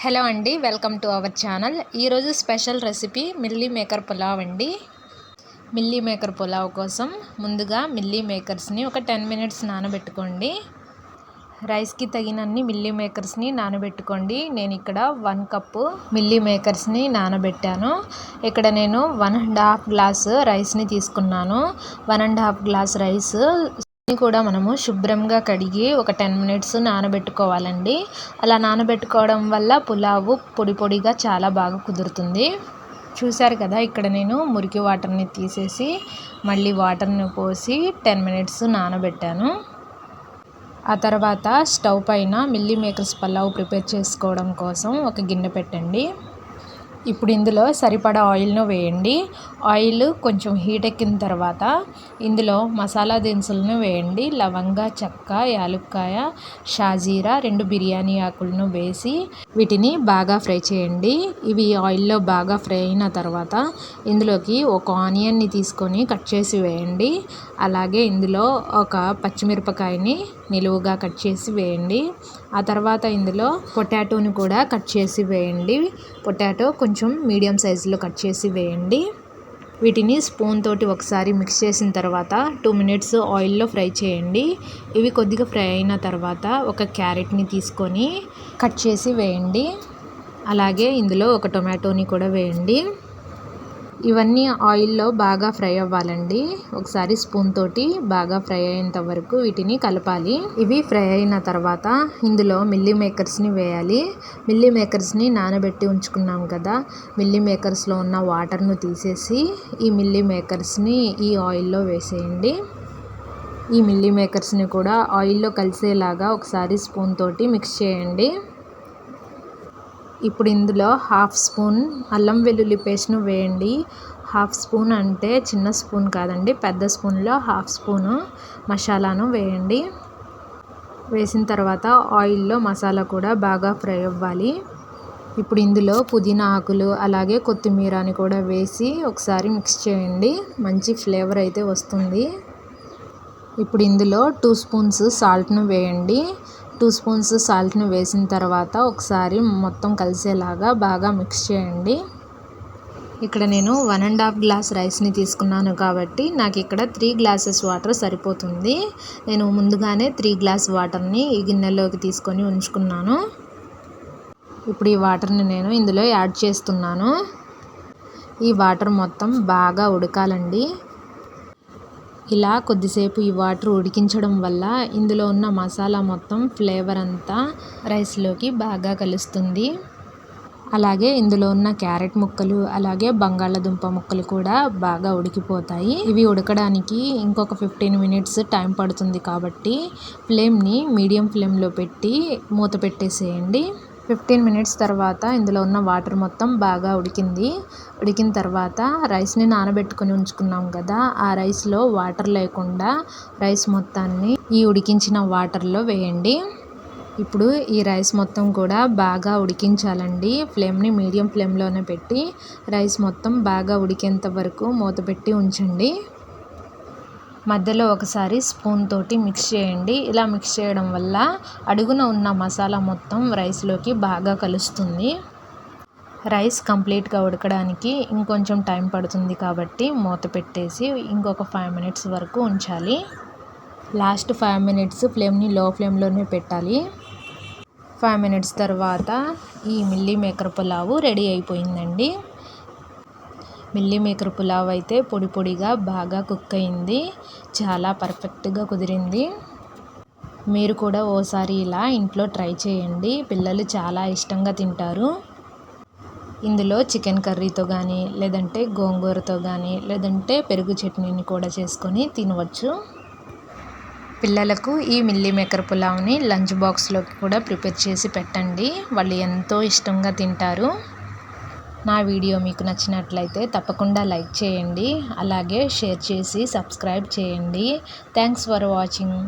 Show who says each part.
Speaker 1: Hello అండి, welcome to our channel. ఈరోజు special recipe meal maker pulao అండి. మిల్లీ మేకర్ పులావ్ కోసం ముందుగా మిల్లీ మేకర్స్ని ఒక 10 మినిట్స్ నానబెట్టుకోండి. రైస్కి తగినన్ని మిల్లీ మేకర్స్ని నానబెట్టుకోండి. నేను ఇక్కడ 1 కప్పు మిల్లీ మేకర్స్ని నానబెట్టాను. ఇక్కడ నేను 1.5 గ్లాస్ రైస్ని తీసుకున్నాను. 1.5 గ్లాస్ రైస్ కూడా మనము శుభ్రంగా కడిగి ఒక 10 మినిట్స్ నానబెట్టుకోవాలండి. అలా నానబెట్టుకోవడం వల్ల పులావు పొడి పొడిగా చాలా బాగా కుదురుతుంది. చూశారు కదా, ఇక్కడ నేను మురికి వాటర్ని తీసేసి మళ్ళీ వాటర్ని పోసి 10 మినిట్స్ నానబెట్టాను. ఆ తర్వాత స్టవ్ పైన మిల్లీ మేకర్స్ పులావ్ ప్రిపేర్ చేసుకోవడం కోసం ఒక గిన్నె పెట్టండి. ఇప్పుడు ఇందులో సరిపడా ఆయిల్ను వేయండి. ఆయిల్ కొంచెం హీట్ ఎక్కిన తర్వాత ఇందులో మసాలా దినుసులను వేయండి. లవంగ, చెక్క, యాలుక్కాయ, షాజీరా, 2 బిర్యానీ ఆకులను వేసి వీటిని బాగా ఫ్రై చేయండి. ఇవి ఆయిల్లో బాగా ఫ్రై అయిన తర్వాత ఇందులోకి ఒక ఆనియన్ని తీసుకొని కట్ చేసి వేయండి. అలాగే ఇందులో ఒక పచ్చిమిరపకాయని నిలువుగా కట్ చేసి వేయండి. ఆ తర్వాత ఇందులో పొటాటోని కూడా కట్ చేసి వేయండి. పొటాటో కొంచెం మీడియం సైజులో కట్ చేసి వేయండి. వీటిని స్పూన్ తోటి ఒకసారి మిక్స్ చేసిన తర్వాత 2 మినిట్స్ ఆయిల్లో ఫ్రై చేయండి. ఇవి కొద్దిగా ఫ్రై అయిన తర్వాత ఒక క్యారెట్ని తీసుకొని కట్ చేసి వేయండి. అలాగే ఇందులో ఒక టొమాటోని కూడా వేయండి. ఇవన్నీ ఆయిల్లో బాగా ఫ్రై అవ్వాలండి. ఒకసారి స్పూన్ తోటి బాగా ఫ్రై అయ్యేంత వరకు వీటిని కలపాలి. ఇవి ఫ్రై అయిన తర్వాత ఇందులో మిల్లీ మేకర్స్ని వేయాలి. మిల్లీ మేకర్స్ని నానబెట్టి ఉంచుకున్నాం కదా, మిల్లీ మేకర్స్లో ఉన్న వాటర్ను తీసేసి ఈ మిల్లీ మేకర్స్ని ఈ ఆయిల్లో వేసేయండి. ఈ మిల్లీ మేకర్స్ని కూడా ఆయిల్లో కలిసేలాగా ఒకసారి స్పూన్ తోటి మిక్స్ చేయండి. ఇప్పుడు ఇందులో 1/2 స్పూన్ అల్లం వెల్లుల్లి పేస్ట్ను వేయండి. 1/2 స్పూన్ అంటే చిన్న స్పూన్ కాదండి, పెద్ద స్పూన్లో 1/2 స్పూను మసాలాను వేయండి. వేసిన తర్వాత ఆయిల్లో మసాలా కూడా బాగా ఫ్రై అవ్వాలి. ఇప్పుడు ఇందులో పుదీనా ఆకులు అలాగే కొత్తిమీరని కూడా వేసి ఒకసారి మిక్స్ చేయండి. మంచి ఫ్లేవర్ అయితే వస్తుంది. ఇప్పుడు ఇందులో 2 స్పూన్స్ సాల్ట్ను వేయండి. 2 స్పూన్స్ సాల్ట్ను వేసిన తర్వాత ఒకసారి మొత్తం కలిసేలాగా బాగా మిక్స్ చేయండి. ఇక్కడ నేను 1.5 గ్లాస్ రైస్ని తీసుకున్నాను కాబట్టి నాకు ఇక్కడ 3 గ్లాసెస్ వాటర్ సరిపోతుంది. నేను ముందుగానే 3 గ్లాస్ వాటర్ని ఈ గిన్నెలోకి తీసుకొని ఉంచుకున్నాను. ఇప్పుడు ఈ వాటర్ని నేను ఇందులో యాడ్ చేస్తున్నాను. ఈ వాటర్ మొత్తం బాగా ఉడకాలండి. ఇలా కొద్దిసేపు ఈ వాటర్ ఉడికించడం వల్ల ఇందులో ఉన్న మసాలా మొత్తం ఫ్లేవర్ అంతా రైస్లోకి బాగా కలుస్తుంది. అలాగే ఇందులో ఉన్న క్యారెట్ ముక్కలు అలాగే బంగాళదుంప ముక్కలు కూడా బాగా ఉడికిపోతాయి. ఇవి ఉడకడానికి ఇంకొక 15 మినిట్స్ టైం పడుతుంది కాబట్టి ఫ్లేమ్ని మీడియం ఫ్లేమ్లో పెట్టి మూత పెట్టేసేయండి. 15 మినిట్స్ తర్వాత ఇందులో ఉన్న వాటర్ మొత్తం బాగా ఉడికింది. ఉడికిన తర్వాత రైస్ని నానబెట్టుకొని ఉంచుకున్నాం కదా, ఆ రైస్లో వాటర్ లేకుండా రైస్ మొత్తాన్ని ఈ ఉడికించిన వాటర్లో వేయండి. ఇప్పుడు ఈ రైస్ మొత్తం కూడా బాగా ఉడికించాలండి. ఫ్లేమ్ని మీడియం ఫ్లేమ్లోనే పెట్టి రైస్ మొత్తం బాగా ఉడికేంత వరకు మూత పెట్టి ఉంచండి. మధ్యలో ఒకసారి స్పూన్ తోటి మిక్స్ చేయండి. ఇలా మిక్స్ చేయడం వల్ల అడుగున ఉన్న మసాలా మొత్తం రైస్లోకి బాగా కలుస్తుంది. రైస్ కంప్లీట్గా ఉడకడానికి ఇంకొంచెం టైం పడుతుంది కాబట్టి మూత పెట్టేసి ఇంకొక 5 మినిట్స్ వరకు ఉంచాలి. లాస్ట్ 5 మినిట్స్ ఫ్లేమ్ని లో ఫ్లేమ్లోనే పెట్టాలి. 5 మినిట్స్ తర్వాత ఈ మిల్లీ మేకర్ పులావు రెడీ అయిపోయిందండి. మిల్లీ మేకర్ పులావ్ అయితే పొడి పొడిగా బాగా కుక్ అయింది. చాలా పర్ఫెక్ట్గా కుదిరింది. మీరు కూడా ఓసారి ఇలా ఇంట్లో ట్రై చేయండి. పిల్లలు చాలా ఇష్టంగా తింటారు. ఇందులో చికెన్ కర్రీతో కానీ లేదంటే గోంగూరతో కానీ లేదంటే పెరుగు చట్నీని కూడా చేసుకొని తినవచ్చు. పిల్లలకు ఈ మిల్లీ మేకర్ పులావ్ని లంచ్ బాక్స్లోకి కూడా ప్రిపేర్ చేసి పెట్టండి. వాళ్ళు ఎంతో ఇష్టంగా తింటారు. నా వీడియో మీకు నచ్చినట్లయితే తప్పకుండా లైక్ చేయండి. అలాగే షేర్ చేసి సబ్స్క్రైబ్ చేయండి. Thanks for watching.